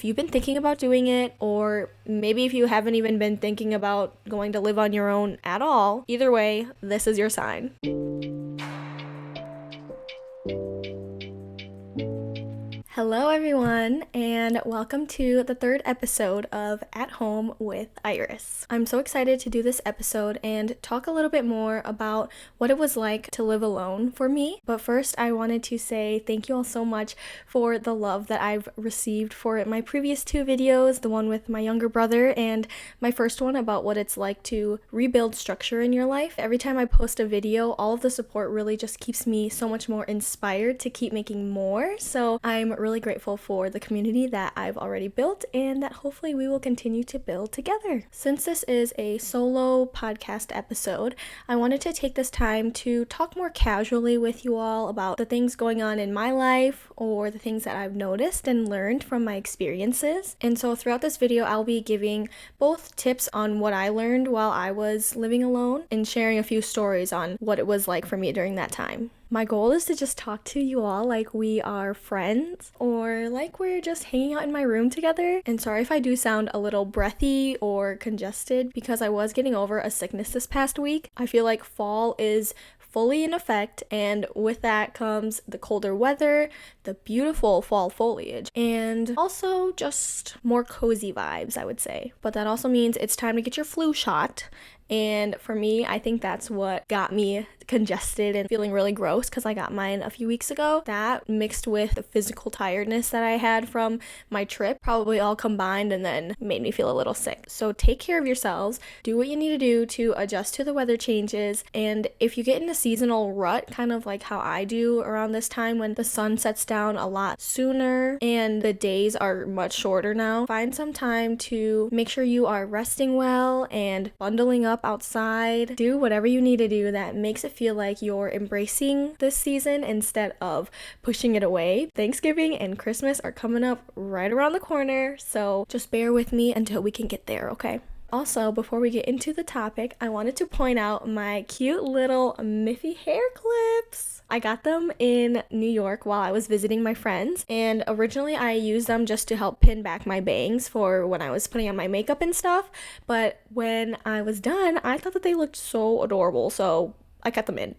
if you've been thinking about doing it, or maybe if you haven't even been thinking about going to live on your own at all, either way, this is your sign. Hello everyone, and welcome to the third episode of At Home with Iris. I'm so excited to do this episode and talk a little bit more about what it was like to live alone for me. But first, I wanted to say thank you all so much for the love that I've received for my previous two videos, the one with my younger brother and my first one about what it's like to rebuild structure in your life. Every time I post a video, all of the support really just keeps me so much more inspired to keep making more. So I'm really grateful for the community that I've already built and that hopefully we will continue to build together. Since this is a solo podcast episode, I wanted to take this time to talk more casually with you all about the things going on in my life or the things that I've noticed and learned from my experiences. And so throughout this video, I'll be giving both tips on what I learned while I was living alone and sharing a few stories on what it was like for me during that time. My goal is to just talk to you all like we are friends or like we're just hanging out in my room together. And sorry if I do sound a little breathy or congested because I was getting over a sickness this past week. I feel like fall is fully in effect, and with that comes the colder weather, the beautiful fall foliage, and also just more cozy vibes, I would say. But that also means it's time to get your flu shot. And for me, I think that's what got me congested and feeling really gross because I got mine a few weeks ago. That mixed with the physical tiredness that I had from my trip probably all combined and then made me feel a little sick. So take care of yourselves, do what you need to do to adjust to the weather changes, and if you get in a seasonal rut, kind of like how I do around this time when the sun sets down a lot sooner and the days are much shorter now, find some time to make sure you are resting well and bundling up outside. Do whatever you need to do that makes it feel like you're embracing this season instead of pushing it away. Thanksgiving and Christmas are coming up right around the corner, so just bear with me until we can get there, okay? Also, before we get into the topic, I wanted to point out my cute little Miffy hair clips. I got them in New York while I was visiting my friends, and originally I used them just to help pin back my bangs for when I was putting on my makeup and stuff, but when I was done, I thought that they looked so adorable, so I kept them in.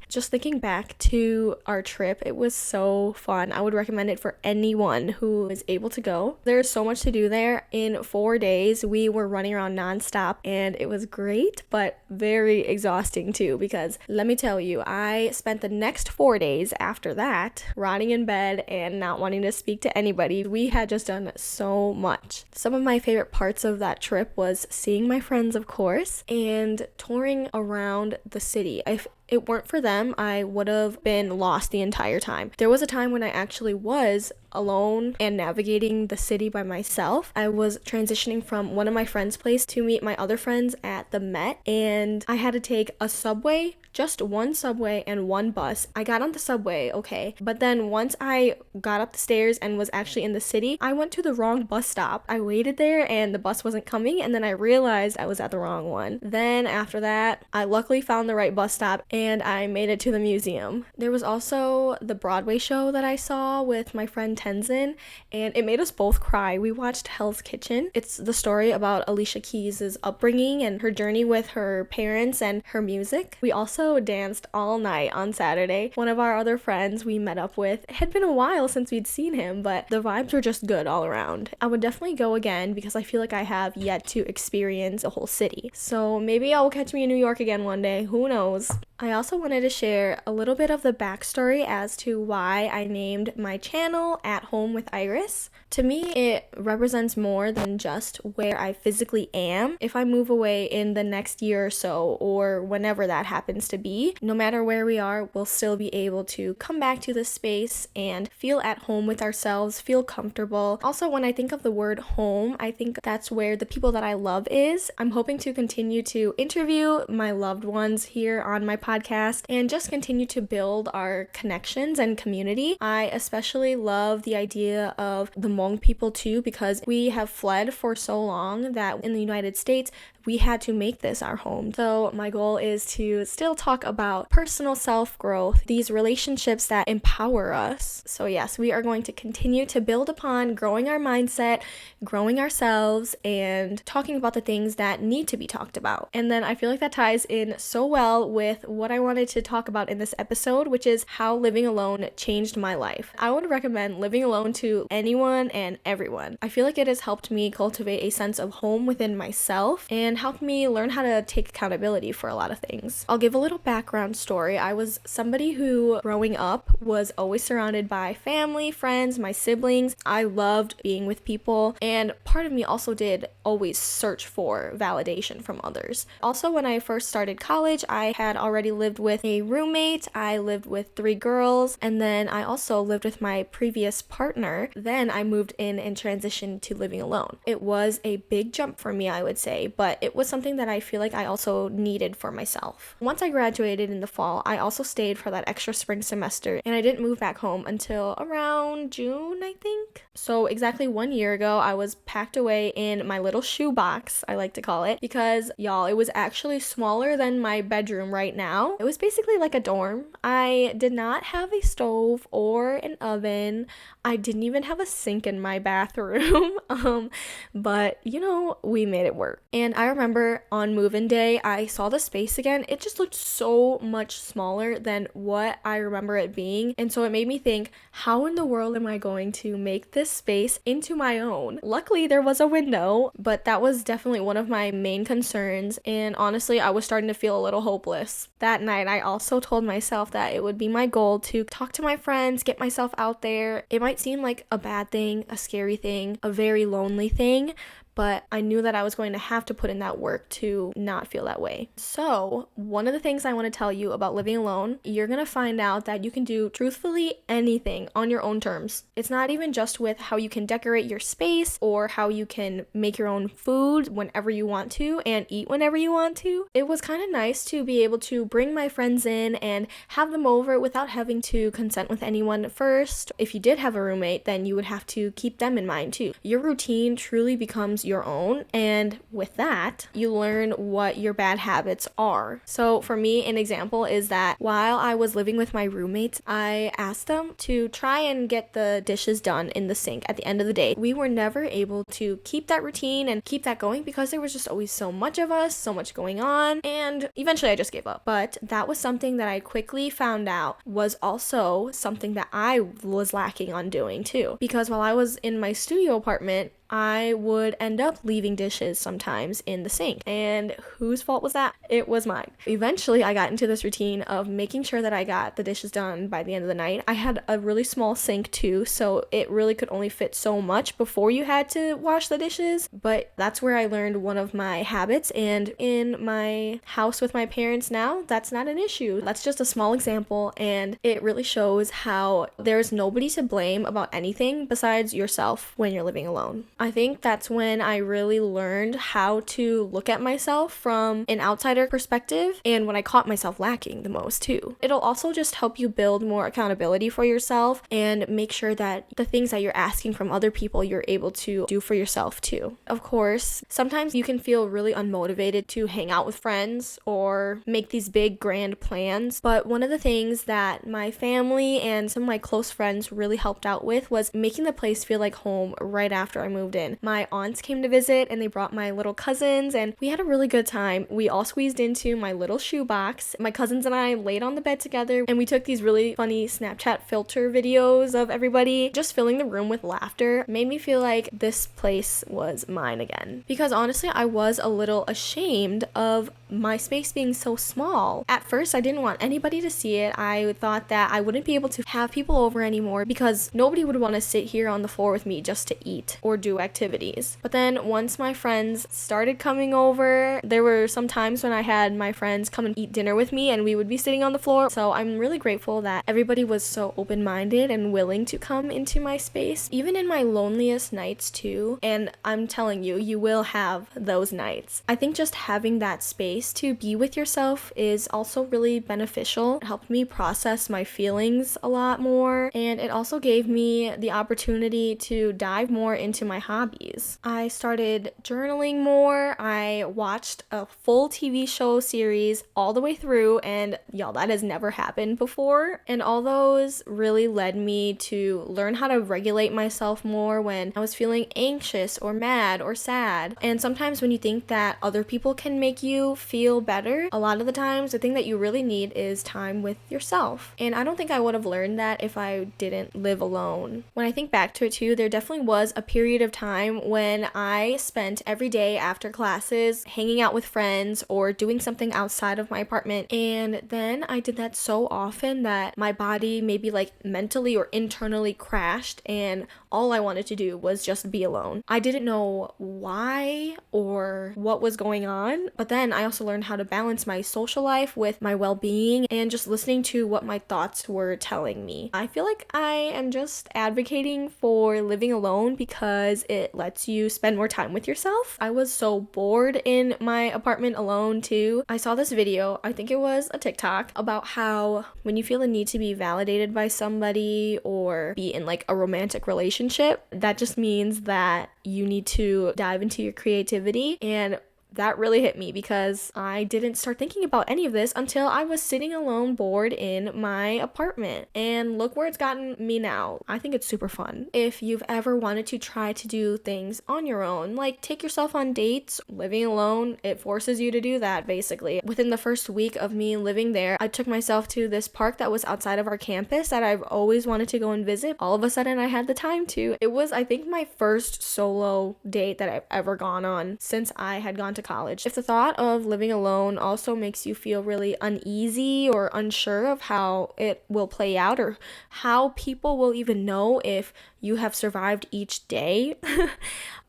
Just thinking back to our trip, it was so fun. I would recommend it for anyone who is able to go. There's so much to do there. In 4 days, we were running around nonstop and it was great, but very exhausting too, because let me tell you, I spent the next 4 days after that rotting in bed and not wanting to speak to anybody. We had just done so much. Some of my favorite parts of that trip was seeing my friends, of course, and touring around the city. If it weren't for them, I would have been lost the entire time. There was a time when I actually was alone and navigating the city by myself. I was transitioning from one of my friends' place to meet my other friends at the Met, and I had to take a subway, just one subway and one bus. I got on the subway, okay, but then once I got up the stairs and was actually in the city, I went to the wrong bus stop. I waited there and the bus wasn't coming, and then I realized I was at the wrong one. Then after that, I luckily found the right bus stop and I made it to the museum. There was also the Broadway show that I saw with my friend Tenzin, and it made us both cry. We watched Hell's Kitchen. It's the story about Alicia Keys' upbringing and her journey with her parents and her music. We also danced all night on Saturday. One of our other friends we met up with, it had been a while since we'd seen him, but the vibes were just good all around. I would definitely go again because I feel like I have yet to experience a whole city. So maybe I'll catch me in New York again one day, who knows? I also wanted to share a little bit of the backstory as to why I named my channel At Home with Iris. To me, it represents more than just where I physically am. If I move away in the next year or so, or whenever that happens to be, no matter where we are, we'll still be able to come back to this space and feel at home with ourselves, feel comfortable. Also, when I think of the word home, I think that's where the people that I love is. I'm hoping to continue to interview my loved ones here on my podcast and just continue to build our connections and community. I especially love the idea of the Hmong people too, because we have fled for so long that in the United States we had to make this our home. So my goal is to still talk about personal self-growth, these relationships that empower us. So yes, we are going to continue to build upon growing our mindset, growing ourselves, and talking about the things that need to be talked about. And then I feel like that ties in so well with what I wanted to talk about in this episode, which is how living alone changed my life. I would recommend living alone to anyone and everyone. I feel like it has helped me cultivate a sense of home within myself and helped me learn how to take accountability for a lot of things. I'll give a little background story. I was somebody who, growing up, was always surrounded by family, friends, my siblings. I loved being with people, and part of me also did always search for validation from others. Also, when I first started college, I had already lived with a roommate. I lived with 3 girls, and then I also lived with my previous partner. Then I moved in and transitioned to living alone. It was a big jump for me, I would say, but it was something that I feel like I also needed for myself. Once I graduated in the fall, I also stayed for that extra spring semester, and I didn't move back home until around June, I think. So exactly 1 year ago, I was packed away in my little shoebox, I like to call it, because y'all, it was actually smaller than my bedroom right now. It was basically like a dorm. I did not have a stove or an oven. I didn't even have a sink in my bathroom. But we made it work. And I remember on move-in day, I saw the space again. It just looked so much smaller than what I remember it being. And so it made me think, how in the world am I going to make this space into my own? Luckily, there was a window, but that was definitely one of my main concerns. And honestly, I was starting to feel a little hopeless. That night, I also told myself that it would be my goal to talk to my friends, get myself out there. It might seem like a bad thing, a scary thing, a very lonely thing, but I knew that I was going to have to put in that work to not feel that way. So, one of the things I want to tell you about living alone, you're going to find out that you can do truthfully anything on your own terms. It's not even just with how you can decorate your space or how you can make your own food whenever you want to and eat whenever you want to. It was kind of nice to be able to bring my friends in and have them over without having to consent with anyone first. If you did have a roommate, then you would have to keep them in mind too. Your routine truly becomes your own, and with that, you learn what your bad habits are. So for me, an example is that while I was living with my roommates, I asked them to try and get the dishes done in the sink at the end of the day. We were never able to keep that routine and keep that going because there was just always so much of us, so much going on, and eventually I just gave up. But that was something that I quickly found out was also something that I was lacking on doing too, because while I was in my studio apartment, I would end up leaving dishes sometimes in the sink. And whose fault was that? It was mine. Eventually, I got into this routine of making sure that I got the dishes done by the end of the night. I had a really small sink too, so it really could only fit so much before you had to wash the dishes. But that's where I learned one of my habits. And in my house with my parents now, that's not an issue. That's just a small example. And it really shows how there's nobody to blame about anything besides yourself when you're living alone. I think that's when I really learned how to look at myself from an outsider perspective, and when I caught myself lacking the most too. It'll also just help you build more accountability for yourself and make sure that the things that you're asking from other people you're able to do for yourself too. Of course, sometimes you can feel really unmotivated to hang out with friends or make these big grand plans, but one of the things that my family and some of my close friends really helped out with was making the place feel like home right after I moved in. My aunts came to visit and they brought my little cousins and we had a really good time. We all squeezed into my little shoebox. My cousins and I laid on the bed together and we took these really funny Snapchat filter videos of everybody just filling the room with laughter. It made me feel like this place was mine again. Because honestly, I was a little ashamed of my space being so small. At first, I didn't want anybody to see it. I thought that I wouldn't be able to have people over anymore because nobody would want to sit here on the floor with me just to eat or do activities. But then once my friends started coming over, there were some times when I had my friends come and eat dinner with me and we would be sitting on the floor. So I'm really grateful that everybody was so open-minded and willing to come into my space, even in my loneliest nights too. And I'm telling you, you will have those nights. I think just having that space to be with yourself is also really beneficial. It helped me process my feelings a lot more, and it also gave me the opportunity to dive more into my hobbies. I started journaling more. I watched a full TV show series all the way through, and y'all, that has never happened before. And all those really led me to learn how to regulate myself more when I was feeling anxious or mad or sad. And sometimes when you think that other people can make you feel better, a lot of the times the thing that you really need is time with yourself. And I don't think I would have learned that if I didn't live alone. When I think back to it too, there definitely was a period of time when I spent every day after classes hanging out with friends or doing something outside of my apartment. And then I did that so often that my body maybe like mentally or internally crashed, and all I wanted to do was just be alone. I didn't know why or what was going on, but then I also learned how to balance my social life with my well-being and just listening to what my thoughts were telling me. I feel like I am just advocating for living alone because it lets you spend more time with yourself. I was so bored in my apartment alone too. I saw this video, I think it was a TikTok, about how when you feel the need to be validated by somebody or be in like a romantic relationship, that just means that you need to dive into your creativity. And that really hit me because I didn't start thinking about any of this until I was sitting alone bored in my apartment. And look where it's gotten me now. I think it's super fun. If you've ever wanted to try to do things on your own, like take yourself on dates, living alone, it forces you to do that basically. Within the first week of me living there, I took myself to this park that was outside of our campus that I've always wanted to go and visit. All of a sudden I had the time to. It was, I think, my first solo date that I've ever gone on since I had gone to college. If the thought of living alone also makes you feel really uneasy or unsure of how it will play out or how people will even know if you have survived each day,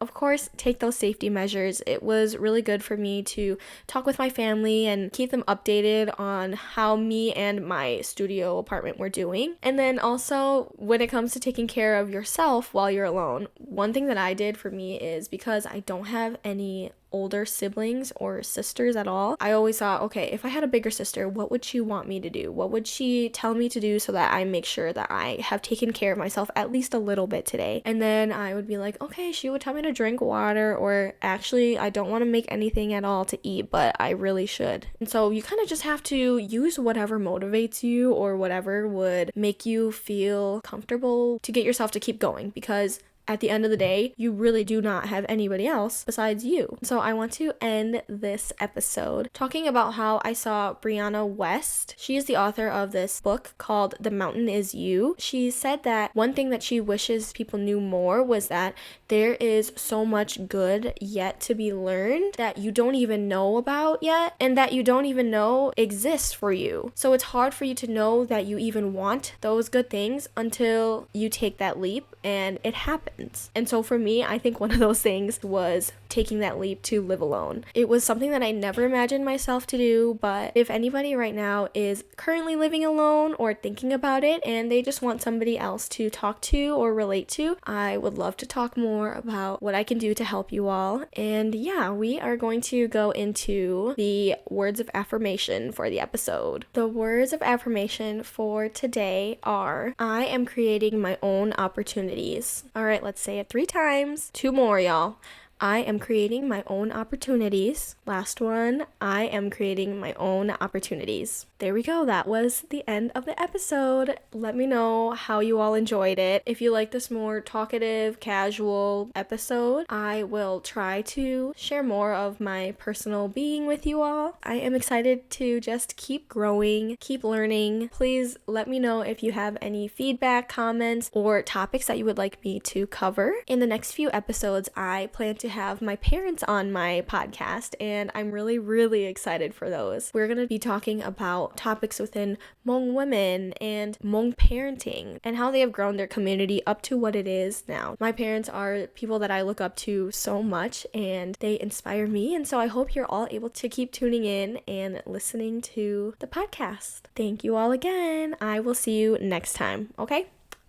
of course, take those safety measures. It was really good for me to talk with my family and keep them updated on how me and my studio apartment were doing. And then also, when it comes to taking care of yourself while you're alone, one thing that I did for me is, because I don't have any older siblings or sisters at all, I always thought, okay, if I had a bigger sister, what would she want me to do? What would she tell me to do so that I make sure that I have taken care of myself at least a little bit today? And then I would be like, okay, she would tell me to drink water, or actually I don't want to make anything at all to eat, but I really should. And so you kind of just have to use whatever motivates you or whatever would make you feel comfortable to get yourself to keep going, because at the end of the day, you really do not have anybody else besides you. So I want to end this episode talking about how I saw Brianna Wiest. She is the author of this book called The Mountain Is You. She said that one thing that she wishes people knew more was that there is so much good yet to be learned that you don't even know about yet, and that you don't even know exists for you. So it's hard for you to know that you even want those good things until you take that leap and it happens. And so for me, I think one of those things was taking that leap to live alone. It was something that I never imagined myself to do, but if anybody right now is currently living alone or thinking about it and they just want somebody else to talk to or relate to, I would love to talk more about what I can do to help you all. And yeah, we are going to go into the words of affirmation for the episode. The words of affirmation for today are, I am creating my own opportunities. All right, let's say it 3 times. 2 more, y'all. I am creating my own opportunities. Last one, I am creating my own opportunities. There we go. That was the end of the episode. Let me know how you all enjoyed it. If you like this more talkative, casual episode, I will try to share more of my personal being with you all. I am excited to just keep growing, keep learning. Please let me know if you have any feedback, comments, or topics that you would like me to cover. In the next few episodes, I plan to have my parents on my podcast, and I'm really excited for those. We're going to be talking about topics within Hmong women and Hmong parenting and how they have grown their community up to what it is now. My parents are people that I look up to so much, and they inspire me, and so I hope you're all able to keep tuning in and listening to the podcast. Thank you all again. I will see you next time. Okay?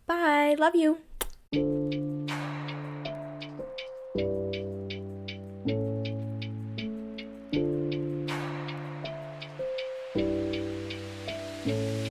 Bye. Love you.